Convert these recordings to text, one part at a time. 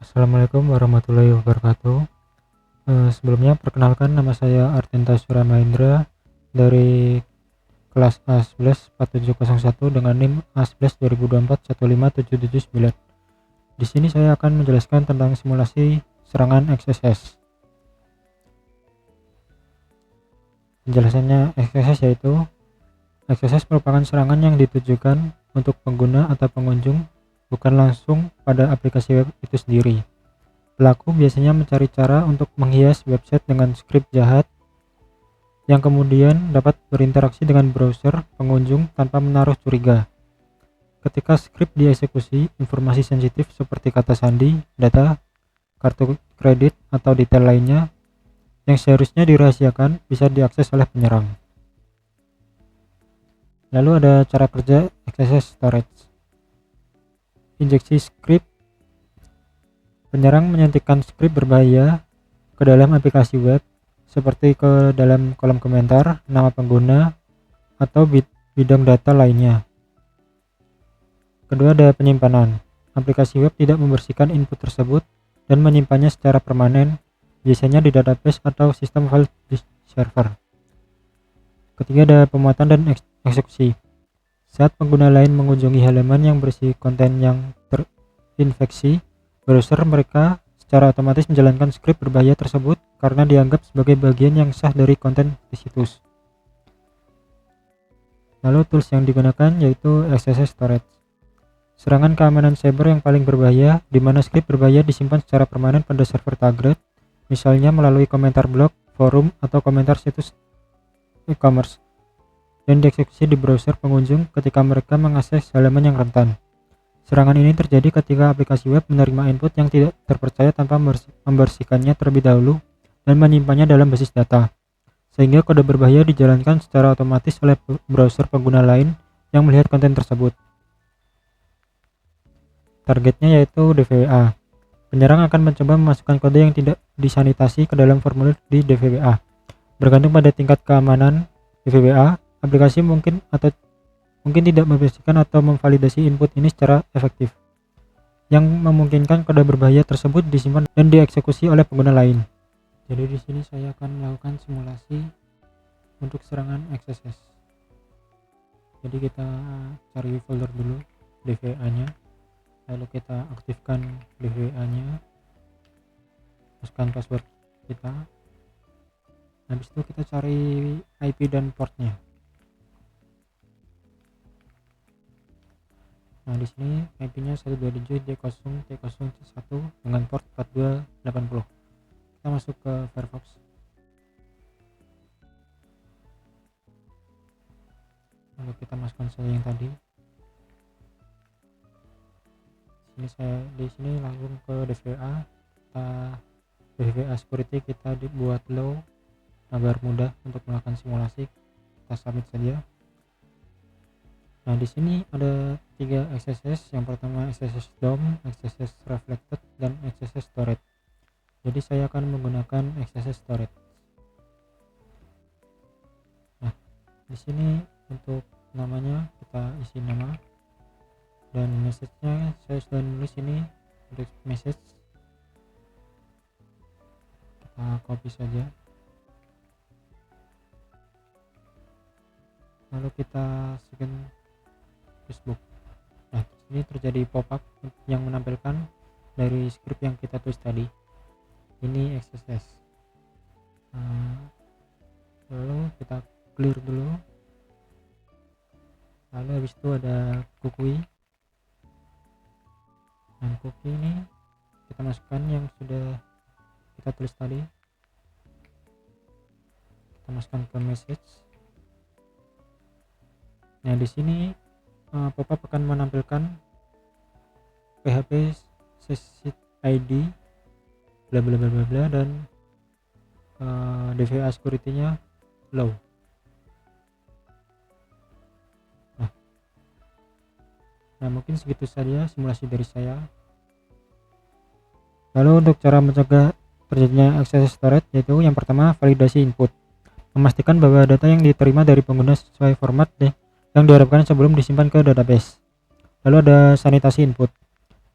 Assalamualaikum warahmatullahi wabarakatuh. Sebelumnya perkenalkan, nama saya Artenta Suramahendra dari kelas A11 4701 dengan NIM A11 2024 15779. Di sini saya akan menjelaskan tentang simulasi serangan XSS. Penjelasannya, XSS yaitu XSS merupakan serangan yang ditujukan untuk pengguna atau pengunjung, bukan langsung pada aplikasi web itu sendiri. Pelaku biasanya mencari cara untuk menghias website dengan skrip jahat yang kemudian dapat berinteraksi dengan browser pengunjung tanpa menaruh curiga. Ketika skrip dieksekusi, informasi sensitif seperti kata sandi, data, kartu kredit, atau detail lainnya yang seharusnya dirahasiakan bisa diakses oleh penyerang. Lalu ada cara kerja XSS storage. Injeksi skrip. Penyerang menyuntikkan skrip berbahaya ke dalam aplikasi web, seperti ke dalam kolom komentar, nama pengguna, atau bidang data lainnya. Kedua, ada penyimpanan. Aplikasi web tidak membersihkan input tersebut dan menyimpannya secara permanen, biasanya di database atau sistem file di server. Ketiga, ada pemuatan dan eksekusi. Saat pengguna lain mengunjungi halaman yang berisi konten yang terinfeksi, browser mereka secara otomatis menjalankan skrip berbahaya tersebut karena dianggap sebagai bagian yang sah dari konten di situs. Lalu tools yang digunakan yaitu XSS storage. Serangan keamanan cyber yang paling berbahaya, di mana skrip berbahaya disimpan secara permanen pada server target, misalnya melalui komentar blog, forum, atau komentar situs e-commerce, dan dieksekusi di browser pengunjung ketika mereka mengakses halaman yang rentan. Serangan ini terjadi ketika aplikasi web menerima input yang tidak terpercaya tanpa membersihkannya terlebih dahulu dan menyimpannya dalam basis data, sehingga kode berbahaya dijalankan secara otomatis oleh browser pengguna lain yang melihat konten tersebut. Targetnya yaitu DVWA. Penyerang akan mencoba memasukkan kode yang tidak disanitasi ke dalam formulir di DVWA. Bergantung pada tingkat keamanan DVWA, aplikasi mungkin tidak membersihkan atau memvalidasi input ini secara efektif, yang memungkinkan kode berbahaya tersebut disimpan dan dieksekusi oleh pengguna lain. Jadi di sini saya akan melakukan simulasi untuk serangan XSS. Jadi kita cari folder dulu DVA-nya, lalu kita aktifkan DVA-nya, masukkan password kita. Habis itu kita cari IP dan portnya. Nah, di sini IP-nya 127.d0.t01 dengan port 4280. Kita masuk ke Firefox. Lalu kita masukkan saja yang tadi. Di sini langsung ke DVA. DVA security kita dibuat low agar mudah untuk melakukan simulasi. Kita submit saja. Nah, di sini ada 3 XSS. Yang pertama XSS DOM, XSS Reflected, dan XSS Storage. Jadi saya akan menggunakan XSS Storage. Nah, di sini untuk namanya kita isi nama, dan message-nya saya sudah nulis ini untuk message. Kita copy saja. Lalu kita scan Facebook. Nah, ini terjadi pop-up yang menampilkan dari script yang kita tulis tadi. Ini XSS. Lalu kita clear dulu. Lalu habis itu ada cookie. Dan cookie ini kita masukkan yang sudah kita tulis tadi. Kita masukkan ke message. Nah, di sini pop-up akan menampilkan PHP session ID bla bla bla bla dan DVA security-nya low. Nah, mungkin segitu saja simulasi dari saya. Lalu untuk cara mencegah terjadinya XSS storage, yaitu yang pertama validasi input. Memastikan bahwa data yang diterima dari pengguna sesuai format yang diharapkan sebelum disimpan ke database. Lalu ada sanitasi input.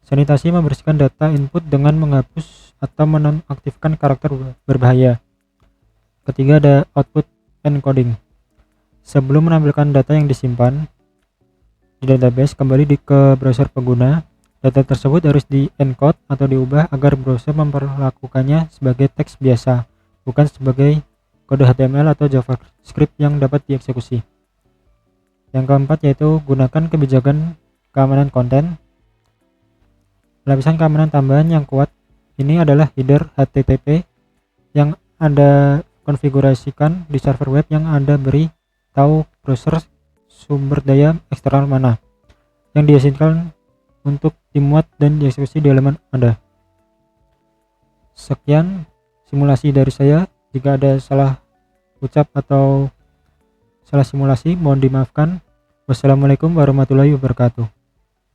Sanitasi membersihkan data input dengan menghapus atau menonaktifkan karakter berbahaya. Ketiga, ada output encoding. Sebelum menampilkan data yang disimpan di database kembali ke browser pengguna, data tersebut harus di-encode atau diubah agar browser memperlakukannya sebagai teks biasa, bukan sebagai kode HTML atau JavaScript yang dapat dieksekusi. Yang keempat yaitu gunakan kebijakan keamanan konten. Lapisan keamanan tambahan yang kuat ini adalah header HTTP yang Anda konfigurasikan di server web yang Anda beri tahu browser sumber daya eksternal mana yang diizinkan untuk dimuat dan dieksekusi di halaman Anda. Sekian simulasi dari saya. Jika ada salah ucap atau salah simulasi, mohon dimaafkan. Wassalamualaikum warahmatullahi wabarakatuh.